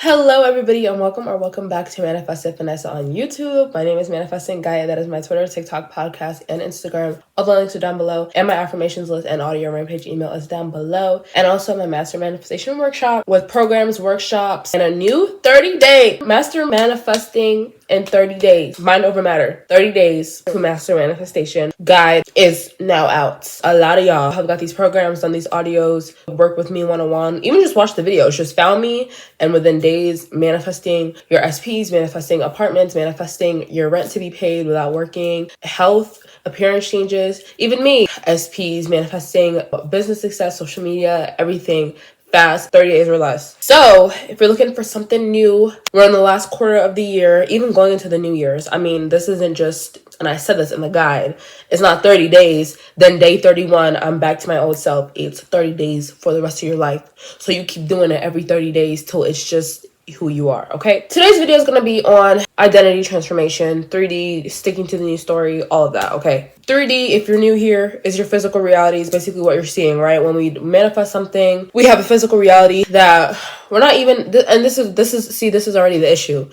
Hello everybody and welcome back to Manifested Vanessa on YouTube. My name is Manifesting Gaia. That is my Twitter, TikTok, podcast, and Instagram. All the links are down below. And my affirmations list and audio rampage email is down below. And also my Master Manifestation Workshop with programs, workshops, and a new 30-day Master Manifesting in 30 days. Mind over matter. 30 days to Master Manifestation guide is now out. A lot of y'all have got these programs, done these audios, work with me one-on-one, even just watch the videos. Just found me and within days manifesting your SPs, manifesting apartments, manifesting your rent to be paid without working, health, appearance changes, even me, SPs, manifesting business success, social media, everything fast, 30 days or less. So if you're looking for something new, we're in the last quarter of the year, even going into the New Year's. I mean, this isn't just, and I said this in the guide, it's not 30 days, then day 31, I'm back to my old self. It's 30 days for the rest of your life. So you keep doing it every 30 days till it's just who you are, okay? Today's video is going to be on identity transformation, 3D, sticking to the new story, all of that, okay? 3D, if you're new here, is your physical reality. Is basically what you're seeing, right? When we manifest something, we have a physical reality that we're not even, and this is already the issue,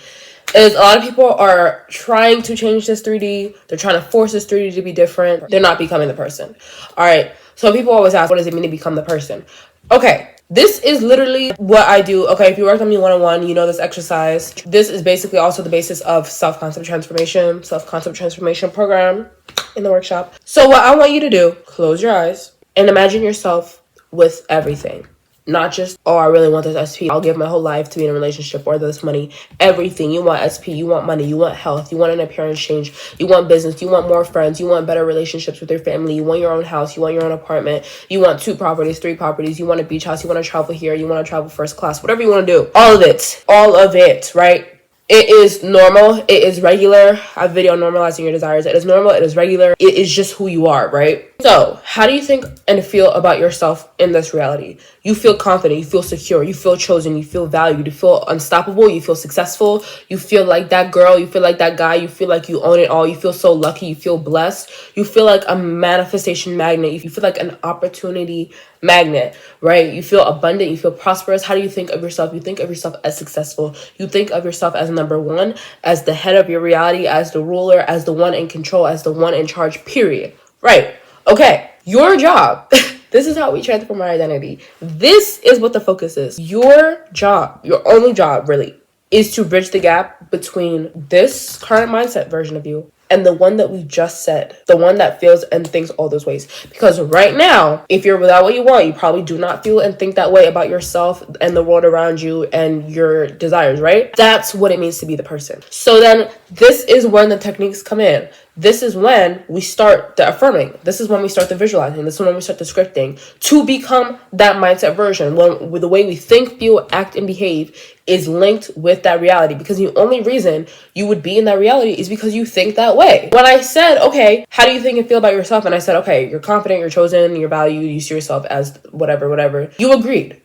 is a lot of people are trying to change this 3D. They're trying to force this 3D to be different. They're not becoming the person. All right. So people always ask, what does it mean to become the person? Okay. This is literally what I do. Okay, if you work on me one-on-one, you know this exercise. This is basically also the basis of self-concept transformation program in the workshop. So what I want you to do, close your eyes and imagine yourself with everything. Not just, oh, I really want this SP. I'll give my whole life to be in a relationship or this money. Everything. You want SP, you want money, you want health, you want an appearance change, you want business, you want more friends, you want better relationships with your family, you want your own house, you want your own apartment, you want 2 properties, 3 properties, you want a beach house, you want to travel here, you want to travel first class, whatever you want to do. All of it, right? It is normal. It is regular. I have a video normalizing your desires. It is normal. It is regular. It is just who you are, right? So how do you think and feel about yourself in this reality? You feel confident. You feel secure. You feel chosen. You feel valued. You feel unstoppable. You feel successful. You feel like that girl. You feel like that guy. You feel like you own it all. You feel so lucky. You feel blessed. You feel like a manifestation magnet. You feel like an opportunity magnet, right? You feel abundant. You feel prosperous. How do you think of yourself? You think of yourself as successful. You think of yourself as number one, as the head of your reality, as the ruler, as the one in control, as the one in charge, period. Right. Okay. Your job. This is how we transform our identity. This is what the focus is. Your job, your only job really, is to bridge the gap between this current mindset version of you and the one that we just said, the one that feels and thinks all those ways. Because right now, if you're without what you want, you probably do not feel and think that way about yourself and the world around you and your desires, right? That's what it means to be the person. So then this is when the techniques come in. This is when we start the affirming. This is when we start the visualizing. This is when we start the scripting to become that mindset version. When with the way we think, feel, act, and behave is linked with that reality. Because the only reason you would be in that reality is because you think that way. When I said, okay, how do you think and feel about yourself? And I said, okay, you're confident, you're chosen, you're valued, you see yourself as whatever. You agreed.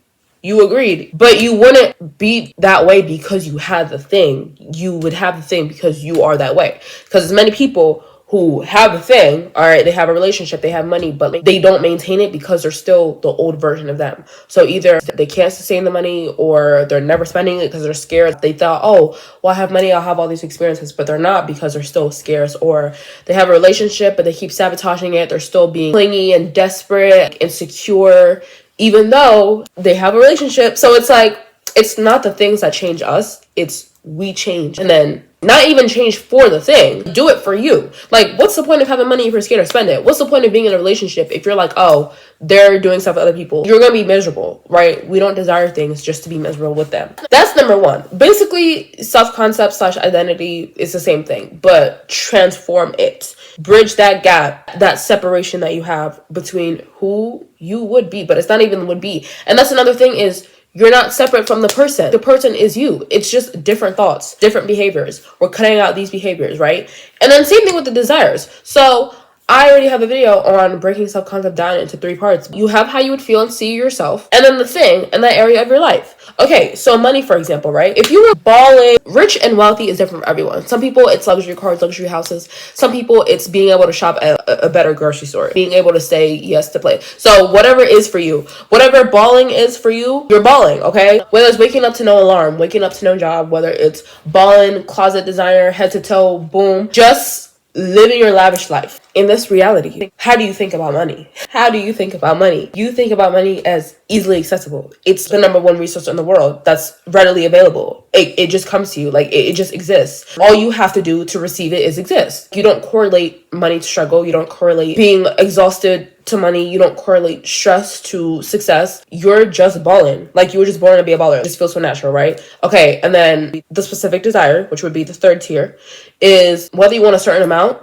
But you wouldn't be that way because you had the thing. You would have the thing because you are that way. Because there's many people who have a thing, all right, they have a relationship, they have money, but they don't maintain it because they're still the old version of them. So either they can't sustain the money or they're never spending it because they're scared. They thought, oh, well, I have money, I'll have all these experiences, but they're not because they're still scarce. Or they have a relationship, but they keep sabotaging it. They're still being clingy and desperate, insecure, even though they have a relationship. So it's like, it's not the things that change us, it's we change. And then not even change for the thing, do it for you. Like, what's the point of having money if you're scared to spend it? What's the point of being in a relationship if you're like, oh, they're doing stuff with other people? You're gonna be miserable, right? We don't desire things just to be miserable with them. That's number one. Basically, self-concept / identity is the same thing, but transform it. Bridge that gap, that separation that you have between who you would be, but it's not even would be. And that's another thing is, you're not separate from the person. The person is you. It's just different thoughts, different behaviors. We're cutting out these behaviors, right? And then same thing with the desires. So I already have a video on breaking self-concept down into 3 parts. You have how you would feel and see yourself, and then the thing in that area of your life. Okay, so money, for example, right? If you were balling, rich and wealthy is different for everyone. Some people, it's luxury cars, luxury houses. Some people, it's being able to shop at a better grocery store, being able to say yes to play. So whatever is for you, whatever balling is for you, you're balling, okay? Whether it's waking up to no alarm, waking up to no job, whether it's balling, closet designer, head to toe, boom, just living your lavish life. In this reality, how do you think about money? How do you think about money? You think about money as easily accessible. It's the number one resource in the world that's readily available. It just comes to you, like it just exists. All you have to do to receive it is exist. You don't correlate money to struggle. You don't correlate being exhausted to money. You don't correlate stress to success. You're just balling. Like you were just born to be a baller. It just feels so natural, right? Okay, and then the specific desire, which would be the third tier, is whether you want a certain amount,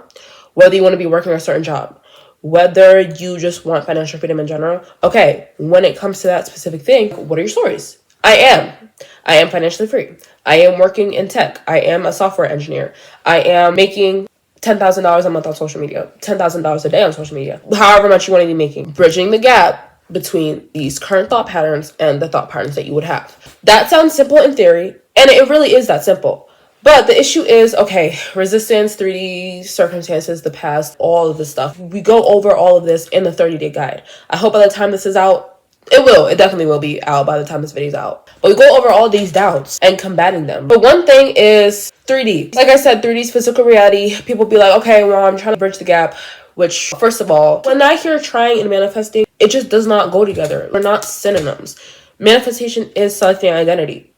whether you want to be working a certain job, whether you just want financial freedom in general. Okay, when it comes to that specific thing, what are your stories? I am financially free. I am working in tech. I am a software engineer. I am making $10,000 a month on social media, $10,000 a day on social media, however much you want to be making, bridging the gap between these current thought patterns and the thought patterns that you would have. That sounds simple in theory, and it really is that simple. But the issue is, okay, resistance, 3D, circumstances, the past, all of this stuff. We go over all of this in the 30-day guide. I hope by the time this is out, it definitely will be out by the time this video is out. But we go over all these doubts and combating them. But one thing is 3D. Like I said, 3D is physical reality. People be like, okay, well, I'm trying to bridge the gap. Which, first of all, when I hear trying and manifesting, it just does not go together. They're not synonyms. Manifestation is selecting identity.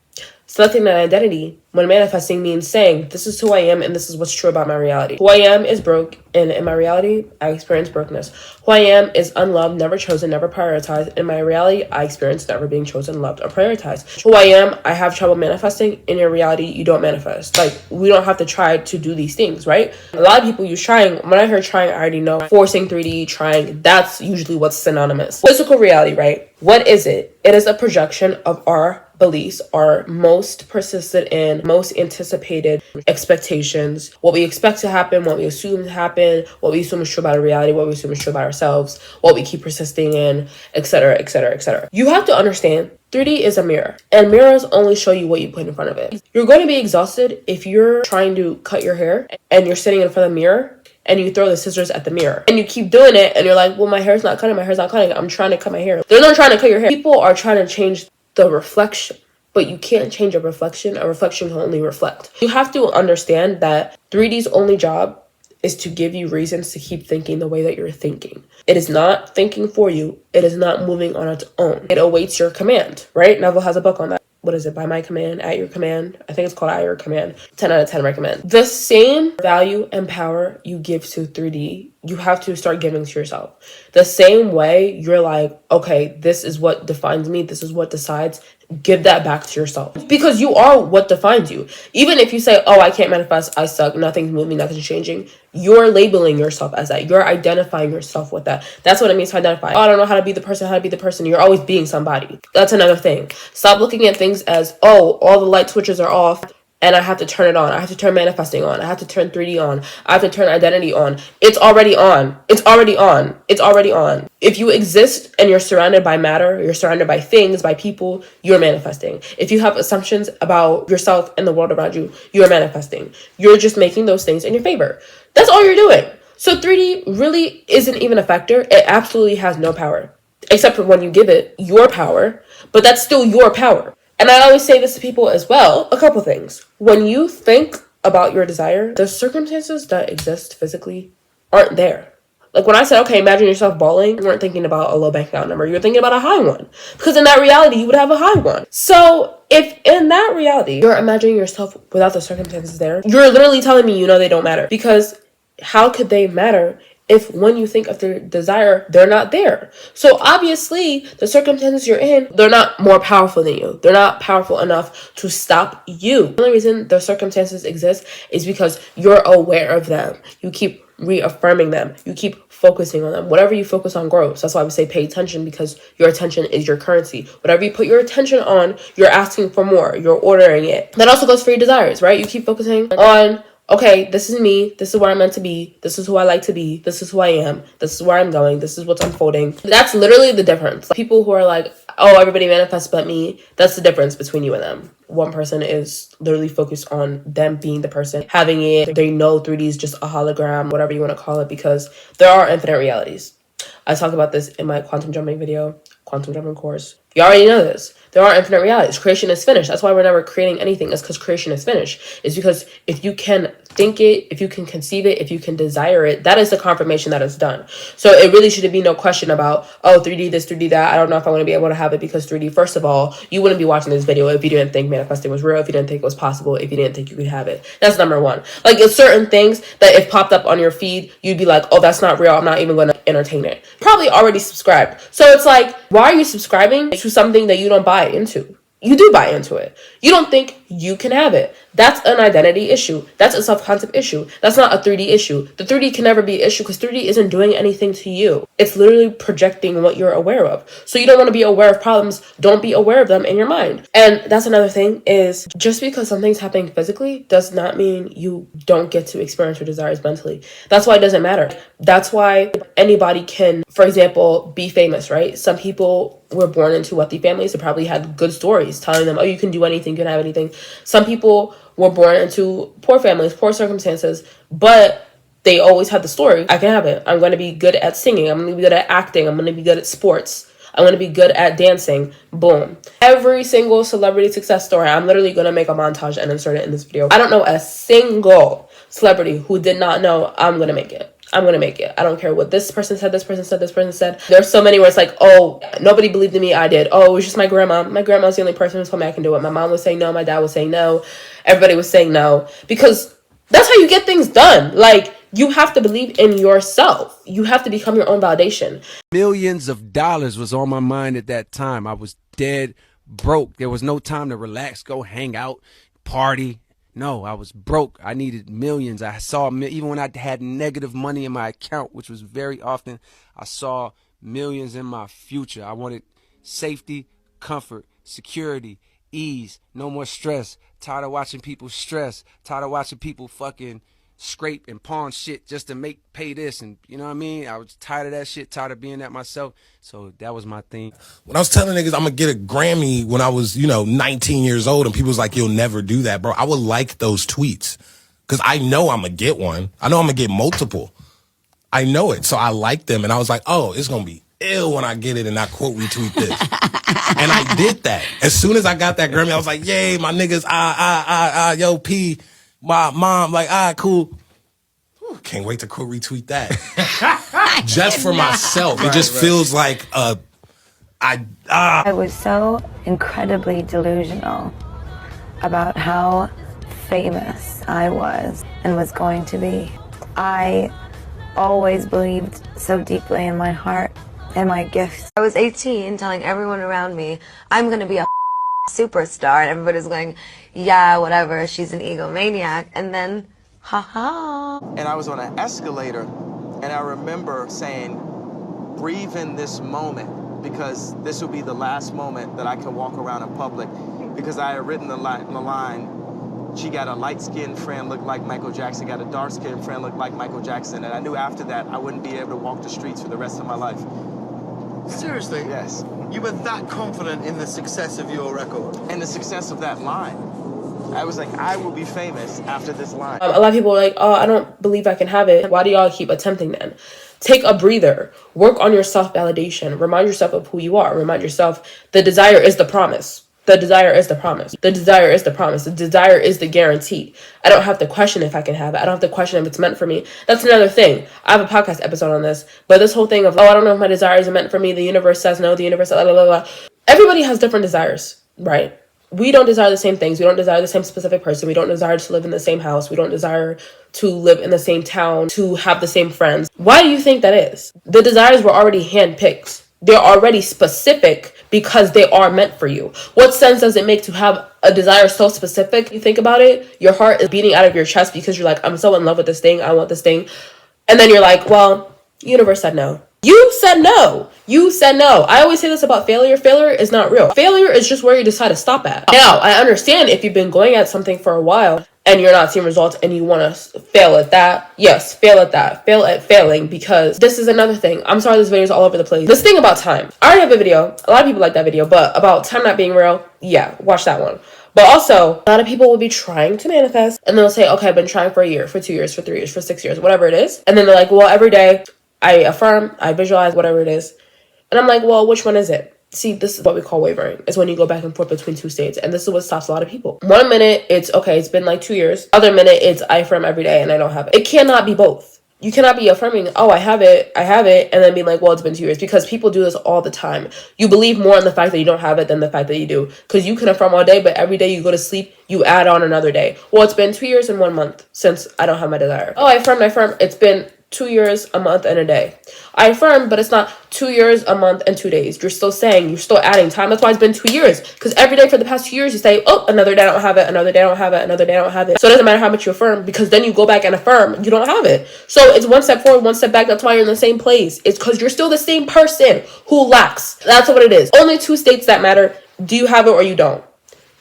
Selecting that identity when manifesting means saying, this is who I am and this is what's true about my reality. Who I am is broke, and in my reality, I experience brokenness. Who I am is unloved, never chosen, never prioritized. In my reality, I experience never being chosen, loved, or prioritized. Who I am, I have trouble manifesting. In your reality, you don't manifest. Like, we don't have to try to do these things, right? A lot of people use trying. When I hear trying, I already know. Forcing 3D, trying, that's usually what's synonymous. Physical reality, right? What is it? It is a projection of our beliefs, our most persistent and most anticipated expectations, what we expect to happen, what we assume to happen, what we assume is true about our reality, what we assume is true about ourselves, what we keep persisting in, etc., etc., etc. You have to understand 3D is a mirror, and mirrors only show you what you put in front of it. You're going to be exhausted if you're trying to cut your hair and you're sitting in front of the mirror and you throw the scissors at the mirror and you keep doing it and you're like, well, my hair's not cutting, I'm trying to cut my hair. They're not trying to cut your hair. People are trying to change the reflection, but you can't change a reflection. A reflection can only reflect. You have to understand that 3D's only job is to give you reasons to keep thinking the way that you're thinking. It is not thinking for you. It is not moving on its own. It awaits your command, right? Neville has a book on that. What is it? By my command, at your command. I think it's called At Your Command. 10 out of 10 recommend. The same value and power you give to 3D, you have to start giving to yourself. The same way you're like, okay, this is what defines me. This is what decides. Give that back to yourself. Because you are what defines you. Even if you say, oh, I can't manifest, I suck, nothing's moving, nothing's changing, you're labeling yourself as that. You're identifying yourself with that. That's what it means to identify. Oh, I don't know how to be the person. You're always being somebody. That's another thing. Stop looking at things as, oh, all the light switches are off and I have to turn it on. I have to turn manifesting on. I have to turn 3D on. I have to turn identity on. It's already on. It's already on. It's already on. If you exist and you're surrounded by matter, you're surrounded by things, by people, you're manifesting. If you have assumptions about yourself and the world around you, you're manifesting. You're just making those things in your favor. That's all you're doing. So 3D really isn't even a factor. It absolutely has no power, except for when you give it your power, but that's still your power. And I always say this to people as well, a couple things. When you think about your desire, the circumstances that exist physically aren't there. Like when I said, okay, imagine yourself balling, you weren't thinking about a low bank account number. You're thinking about a high one. Because in that reality, you would have a high one. So if in that reality, you're imagining yourself without the circumstances there, you're literally telling me, they don't matter. Because how could they matter if when you think of their desire, they're not there? So obviously, the circumstances you're in, they're not more powerful than you. They're not powerful enough to stop you. The only reason the circumstances exist is because you're aware of them. You keep reaffirming them. You keep focusing on them. Whatever you focus on grows. That's why I would say pay attention, because your attention is your currency. Whatever you put your attention on, you're asking for more. You're ordering it. That also goes for your desires, right? You keep focusing on, okay, this is me. This is where I'm meant to be. This is who I like to be. This is who I am. This is where I'm going. This is what's unfolding. That's literally the difference. People who are like, oh, everybody manifests but me. That's the difference between you and them. One person is literally focused on them being the person, having it. They know 3D is just a hologram, whatever you want to call it, because there are infinite realities. I talk about this in my quantum jumping video, quantum jumping course. You already know this. There are infinite realities. Creation is finished. That's why we're never creating anything. It's because creation is finished. It's because if you can think it, if you can conceive it, if you can desire it, that is the confirmation that it's done. So it really should be no question about, oh, 3D this, 3D that. I don't know if I want to be able to have it because 3D, first of all, you wouldn't be watching this video if you didn't think manifesting was real, if you didn't think it was possible, if you didn't think you could have it. That's number one. Like, it's certain things that if popped up on your feed, you'd be like, oh, that's not real. I'm not even going to entertain it. Probably already subscribed. So it's like, why are you subscribing to something that you don't buy into? You do buy into it. You don't think you can have it. That's an identity issue. That's a self-concept issue. That's not a 3D issue. The 3D can never be an issue because 3D isn't doing anything to you. It's literally projecting what you're aware of. So you don't want to be aware of problems. Don't be aware of them in your mind. And that's another thing, is just because something's happening physically does not mean you don't get to experience your desires mentally. That's why it doesn't matter. That's why anybody can, for example, be famous, right? Some people were born into wealthy families. They probably had good stories telling them, oh, you can do anything, you can have anything. Some people were born into poor families, poor circumstances, but they always had the story, I can have it. I'm going to be good at singing. I'm going to be good at acting. I'm going to be good at sports. I'm going to be good at dancing. Boom. Every single celebrity success story, I'm literally going to make a montage and insert it in this video. I don't know a single celebrity who did not know I'm going to make it. I'm going to make it. I don't care what this person said, this person said, this person said. There's so many where it's like, oh, nobody believed in me, I did. Oh, it was just my grandma. My grandma's the only person who told me I can do it. My mom was saying no. My dad was saying no. Everybody was saying no. Because that's how you get things done. Like, you have to believe in yourself. You have to become your own validation. Millions of dollars was on my mind at that time. I was dead broke. There was no time to relax, go hang out, party. No, I was broke. I needed millions. I saw, even when I had negative money in my account, which was very often, I saw millions in my future. I wanted safety, comfort, security, ease, no more stress. Tired of watching people stress. Tired of watching people fucking scrape and pawn shit just to pay this, and you know what I mean? I was tired of that shit, tired of being that myself. So that was my thing. When I was telling niggas I'm gonna get a Grammy when I was, 19 years old, and people was like, you'll never do that, bro. I would like those tweets because I know I'm gonna get one. I know I'm gonna get multiple. I know it. So I like them, and I was like, oh, it's gonna be ill when I get it and I quote retweet this. And I did that. As soon as I got that Grammy, I was like, yay, my niggas, yo, P. My mom, like, cool. Whew, can't wait to quote retweet that. Just for myself. It just feels like I was so incredibly delusional about how famous I was and was going to be. I always believed so deeply in my heart and my gifts. I was 18 telling everyone around me, I'm going to be a superstar, and everybody's going, yeah, whatever, she's an egomaniac. And then, haha. And I was on an escalator, and I remember saying, breathe in this moment, because this will be the last moment that I can walk around in public. Because I had written the line, she got a light-skinned friend look like Michael Jackson, got a dark-skinned friend look like Michael Jackson, and I knew after that I wouldn't be able to walk the streets for the rest of my life. Seriously? Yes. You were that confident in the success of your record? And the success of that line. I was like, I will be famous after this line. A lot of people are like, oh, I don't believe I can have it. Why do y'all keep attempting then? Take a breather. Work on your self-validation. Remind yourself of who you are. Remind yourself the desire is the promise. The desire is the promise. The desire is the promise. The desire is the guarantee. I don't have to question if I can have it. I don't have to question if it's meant for me. That's another thing. I have a podcast episode on this. But this whole thing of, oh, I don't know if my desires are meant for me. The universe says no. The universe says blah, blah, blah. Everybody has different desires, right? We don't desire the same things. We don't desire the same specific person. We don't desire to live in the same house. We don't desire to live in the same town, to have the same friends. Why do you think that is? The desires were already handpicked. They're already specific because they are meant for you. What sense does it make to have a desire so specific? You think about it, your heart is beating out of your chest because you're like, I'm so in love with this thing. I want this thing. And then you're like, well, universe said no. You said no. You said no. I always say this about failure. Failure is not real. Failure is just where you decide to stop at. Now, I understand if you've been going at something for a while and you're not seeing results and you want to fail at that, yes, fail at that. Fail at failing, because this is another thing. I'm sorry this video is all over the place. This thing about time. I already have a video. A lot of people like that video, but about time not being real, yeah, watch that one. But also, a lot of people will be trying to manifest and they'll say, okay, I've been trying for a year, for 2 years, for 3 years, for 6 years, whatever it is. And then they're like, well, every day I affirm, I visualize, whatever it is. And I'm like, well, which one is it? See, this is what we call wavering. It's when you go back and forth between two states. And this is what stops a lot of people. 1 minute, it's, okay, it's been like 2 years. Other minute, it's I affirm every day and I don't have it. It cannot be both. You cannot be affirming, oh, I have it, and then being like, well, it's been 2 years. Because people do this all the time. You believe more in the fact that you don't have it than the fact that you do. Because you can affirm all day, but every day you go to sleep, you add on another day. Well, it's been 2 years and 1 month since I don't have my desire. Oh, I affirm. It's been 2 years, a month, and a day. I affirm, but it's not 2 years, a month, and 2 days. You're still adding time. That's why it's been 2 years. Because every day for the past 2 years, you say, oh, another day I don't have it, another day I don't have it, another day I don't have it. So it doesn't matter how much you affirm, because then you go back and affirm, you don't have it. So it's one step forward, one step back. That's why you're in the same place. It's because you're still the same person who lacks. That's what it is. Only two states that matter. Do you have it or you don't?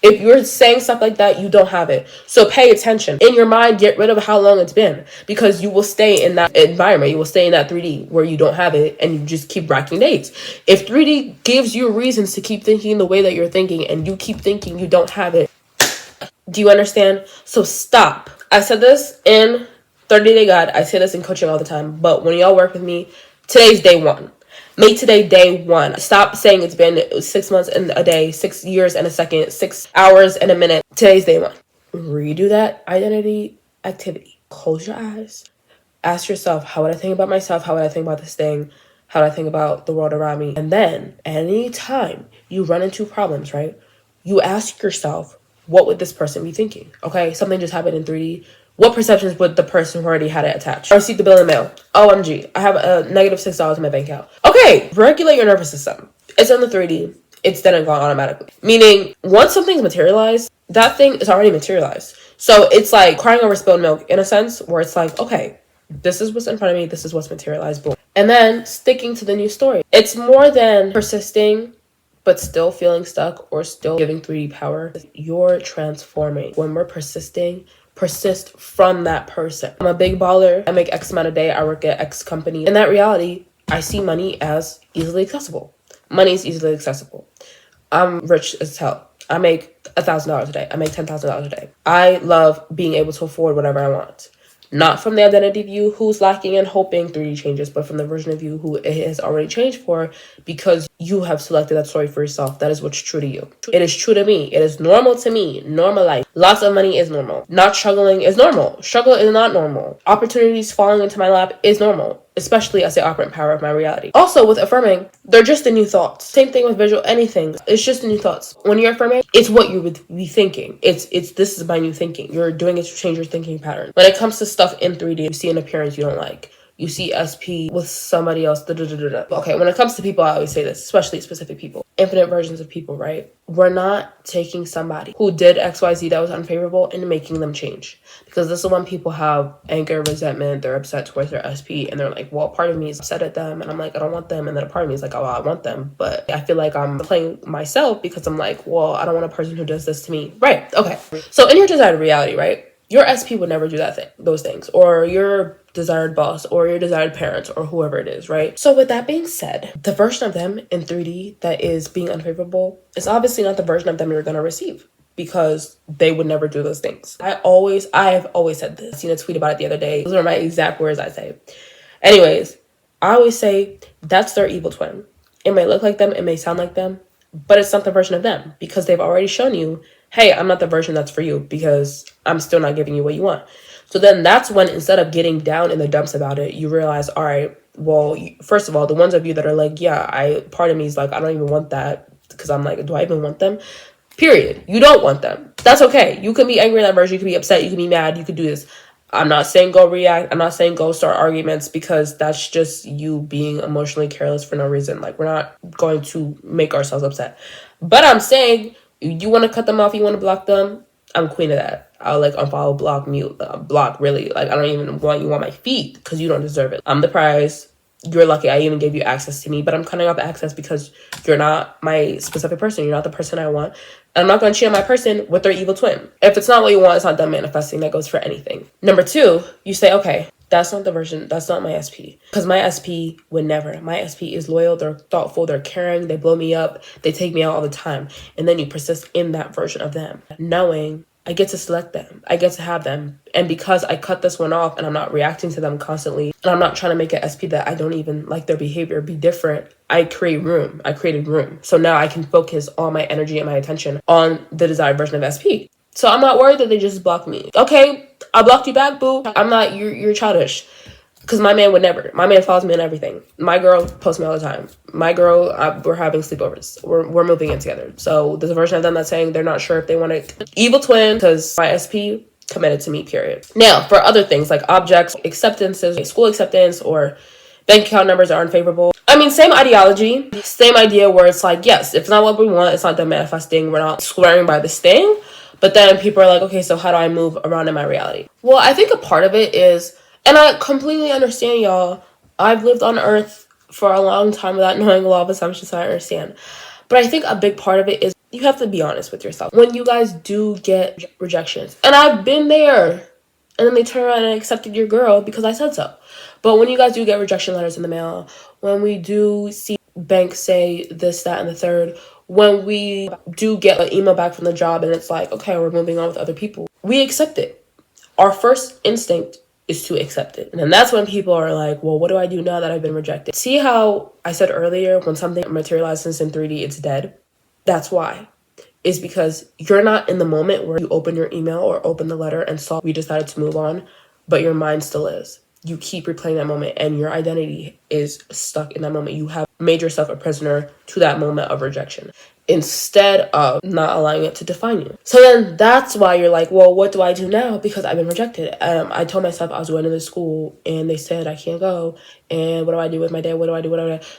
If you're saying stuff like that, you don't have it. So pay attention. In your mind, get rid of how long it's been, because you will stay in that environment. You will stay in that 3D where you don't have it and you just keep racking dates. If 3D gives you reasons to keep thinking the way that you're thinking and you keep thinking you don't have it, do you understand? So stop. I said this in 30 Day Guide. I say this in coaching all the time. But when y'all work with me, today's day one. Make today day one. Stop saying it's been 6 months and a day, 6 years and a second, 6 hours and a minute. Today's day one. Redo that identity activity. Close your eyes. Ask yourself, how would I think about myself? How would I think about this thing? How would I think about the world around me? And then anytime you run into problems, right? You ask yourself, what would this person be thinking? Okay, something just happened in 3D. What perceptions would the person who already had it attach? I received the bill in the mail. OMG, I have a negative $6 in my bank account. Okay, regulate your nervous system. It's in the 3D. It's then and gone automatically. Meaning, once something's materialized, that thing is already materialized. So it's like crying over spilled milk in a sense, where it's like, okay, this is what's in front of me. This is what's materialized. Boom. And then sticking to the new story. It's more than persisting but still feeling stuck or still giving 3D power. You're transforming. When we're persisting, persist from that person. I'm a big baller. I make X amount a day. I work at X company. In that reality, I see money as easily accessible. Money is easily accessible. I'm rich as hell. I make $1,000 a day. I make $10,000 a day. I love being able to afford whatever I want. Not from the identity of you who's lacking and hoping 3D changes, but from the version of you who it has already changed for, because you have selected that story for yourself. That is what's true to you. It is true to me. It is normal to me. Normal life. Lots of money is normal. Not struggling is normal. Struggle is not normal. Opportunities falling into my lap is normal. Especially as the operant power of my reality. Also, with affirming, they're just the new thoughts. Same thing with visual, anything. It's just the new thoughts. When you're affirming, it's what you would be thinking. It's this is my new thinking. You're doing it to change your thinking pattern. When it comes to stuff in 3D, you see an appearance you don't like. You see SP with somebody else. Okay, when it comes to people, I always say this, especially specific people. Infinite versions of people, right? We're not taking somebody who did XYZ that was unfavorable and making them change. Because this is when people have anger, resentment, they're upset towards their SP, and they're like, well, part of me is upset at them, and I'm like, I don't want them. And then a part of me is like, oh, I want them. But I feel like I'm playing myself because I'm like, well, I don't want a person who does this to me. Right, okay. So in your desired reality, right? Your SP would never do those things. Or your desired boss or your desired parents or whoever it is, right? So with that being said, the version of them in 3D that is being unfavorable is obviously not the version of them you're going to receive, because they would never do those things. I've always said this. I seen a tweet about it the other day. Those are my exact words I say. Anyways, I always say that's their evil twin. It may look like them, it may sound like them, but it's not the version of them, because they've already shown you, hey, I'm not the version that's for you, because I'm still not giving you what you want. So then that's when, instead of getting down in the dumps about it, you realize, all right, well, first of all, the ones of you that are like, yeah, part of me is like, I don't even want that, because I'm like, do I even want them? Period. You don't want them. That's okay. You can be angry at that version. You can be upset. You can be mad. You can do this. I'm not saying go react. I'm not saying go start arguments, because that's just you being emotionally careless for no reason. Like, we're not going to make ourselves upset. But I'm saying, you want to cut them off, you want to block them, I'm queen of that. I'll like unfollow, block, mute, block, really. Like, I don't even want you on my feet because you don't deserve it. I'm the prize. you're lucky I even gave you access to me, but I'm cutting off access because you're not my specific person. You're not the person I want. And I'm not going to cheat on my person with their evil twin. If it's not what you want, it's not done manifesting. That goes for anything. Number 2, you say, okay, that's not the version. That's not my SP. Because my SP would never. My SP is loyal. They're thoughtful. They're caring. They blow me up. They take me out all the time. And then you persist in that version of them, knowing I get to select them. I get to have them. And because I cut this one off and I'm not reacting to them constantly, and I'm not trying to make an SP that I don't even like their behavior be different, I created room. So now I can focus all my energy and my attention on the desired version of SP. So I'm not worried that they just block me. Okay, I blocked you back, boo. I'm not, you're childish. Because my man would never. My man follows me on everything. My girl posts me all the time. My girl, we're having sleepovers. We're moving in together. So there's a version of them that's saying they're not sure if they want to evil twin because my SP committed to me, period. Now, for other things like objects, acceptances, like school acceptance, or bank account numbers are unfavorable. I mean, same ideology, same idea where it's like, yes, if it's not what we want, it's not done manifesting. We're not swearing by this thing. But then people are like, okay, so how do I move around in my reality? Well, I think a part of it is, and I completely understand, y'all. I've lived on Earth for a long time without knowing a lot of assumptions, so I understand. But I think a big part of it is you have to be honest with yourself. When you guys do get rejections, and I've been there, and then they turn around and accepted your girl because I said so. But when you guys do get rejection letters in the mail, when we do see banks say this, that, and the third, when we do get an email back from the job and it's like, okay, we're moving on with other people, we accept it. Our first instinct is to accept it. And then that's when people are like, well, what do I do now that I've been rejected? See how I said earlier, when something materializes in 3D, it's dead? That's why. Is because you're not in the moment where you open your email or open the letter and saw we decided to move on, but your mind still is. You keep replaying that moment and your identity is stuck in that moment. You have made yourself a prisoner to that moment of rejection instead of not allowing it to define you. So then that's why you're like, well, what do I do now? Because I've been rejected. I told myself I was going to this school and they said I can't go. And what do I do with my day? What do I do?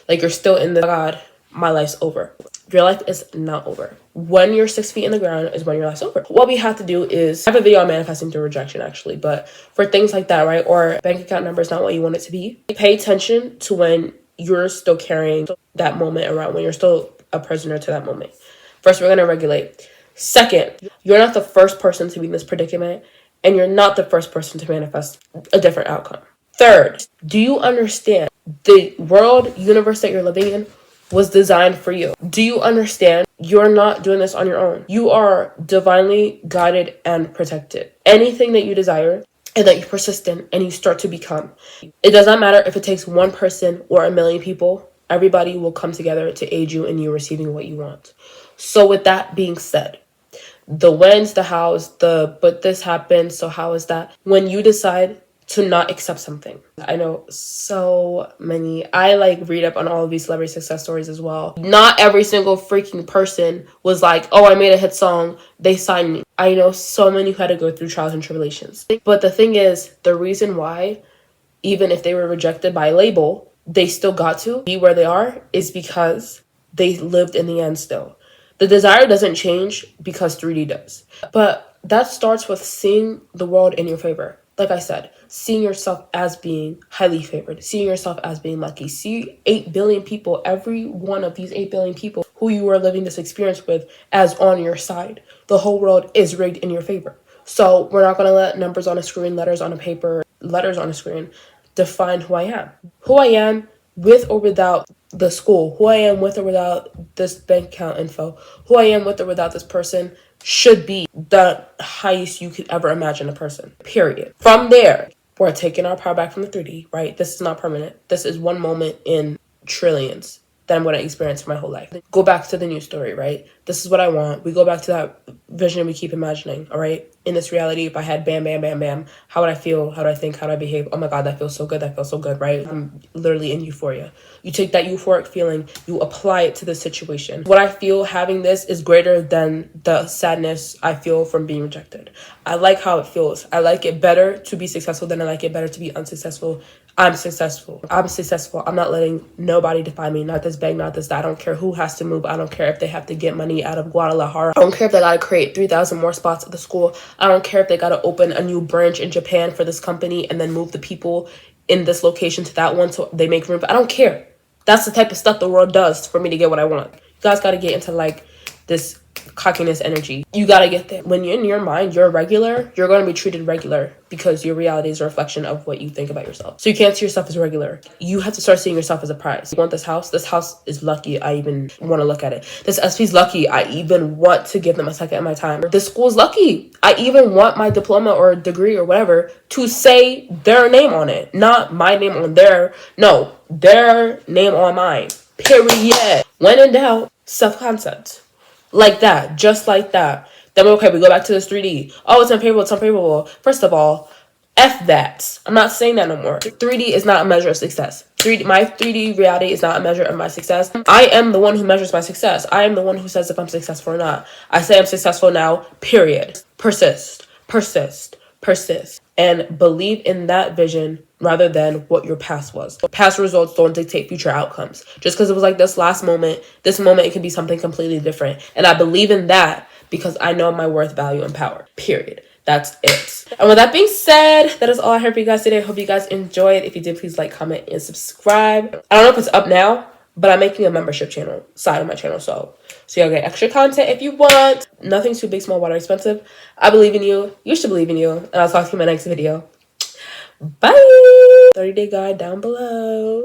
Like, you're still in the, God, my life's over. Your life is not over. When you're 6 feet in the ground is when your life's over. What we have to do is, I have a video on manifesting through rejection actually, but for things like that, right? Or bank account number is not what you want it to be. Pay attention to when you're still carrying that moment around, when you're still a prisoner to that moment. First, we're going to regulate. Second, you're not the first person to be in this predicament, and you're not the first person to manifest a different outcome. Third, do you understand the world, universe that you're living in was designed for you? Do you understand you're not doing this on your own? You are divinely guided and protected. Anything that you desire and that you persist in and you start to become, it does not matter if it takes one person or a million people. Everybody will come together to aid you in you receiving what you want. So with that being said, the whens, the hows, the but this happened, so how is that? When you decide to not accept something. I know so many. I read up on all of these celebrity success stories as well. Not every single freaking person was like, oh, I made a hit song, they signed me. I know so many who had to go through trials and tribulations. But the thing is, the reason why, even if they were rejected by a label, they still got to be where they are is because they lived in the end still. The desire doesn't change because 3D does. But that starts with seeing the world in your favor. Like I said, seeing yourself as being highly favored, seeing yourself as being lucky. See 8 billion people, every one of these 8 billion people who you are living this experience with as on your side. The whole world is rigged in your favor. So we're not going to let numbers on a screen, letters on a paper, letters on a screen define who I am. Who I am with or without the school, who I am with or without this bank account info, who I am with or without this person should be the highest you could ever imagine a person, period. From there, we're taking our power back from the 3D, right? This is not permanent. This is one moment in trillions that I'm going to experience for my whole life. Go back to the new story, right? This is what I want. We go back to that vision we keep imagining, all right? In this reality, if I had bam, bam, bam, bam, how would I feel? How do I think? How do I behave? Oh my God, that feels so good. That feels so good, right? I'm literally in euphoria. You take that euphoric feeling, you apply it to the situation. What I feel having this is greater than the sadness I feel from being rejected. I like how it feels. I like it better to be successful than I like it better to be unsuccessful. I'm successful. I'm successful. I'm not letting nobody define me. Not this bank, not this that. I don't care who has to move. I don't care if they have to get money out of Guadalajara. I don't care if they got to create 3,000 more spots at the school. I don't care if they got to open a new branch in Japan for this company and then move the people in this location to that one so they make room. But I don't care. That's the type of stuff the world does for me to get what I want. You guys got to get into like this cockiness energy. You got to get there. When you're in your mind, you're regular, you're going to be treated regular because your reality is a reflection of what you think about yourself. So you can't see yourself as regular. You have to start seeing yourself as a prize. You want this house? This house is lucky. I even want to look at it. This SP's lucky. I even want to give them a second of my time. This school's lucky. I even want my diploma or degree or whatever to say their name on it. Not my name on their, no, their name on mine. Period. When in doubt, self-concept. Like that, just like that. Then we go back to this 3D. Oh, it's unfavorable. First of all, F that. I'm not saying that no more. 3D is not a measure of success. My 3D reality is not a measure of my success. I am the one who measures my success. I am the one who says if I'm successful or not. I say I'm successful now, period. Persist. And believe in that vision rather than what your past was. Past results don't dictate future outcomes. Just because it was like this moment, it can be something completely different. And I believe in that because I know my worth, value, and power. Period. That's it. And with that being said, that is all I have for you guys today. I hope you guys enjoyed. If you did, please like, comment, and subscribe. I don't know if it's up now, but I'm making a membership channel side of my channel, so y'all get extra content if you want. Nothing too big, small, water expensive. I believe in you. You should believe in you. And I'll talk to you in my next video. Bye. 30-day guide down below.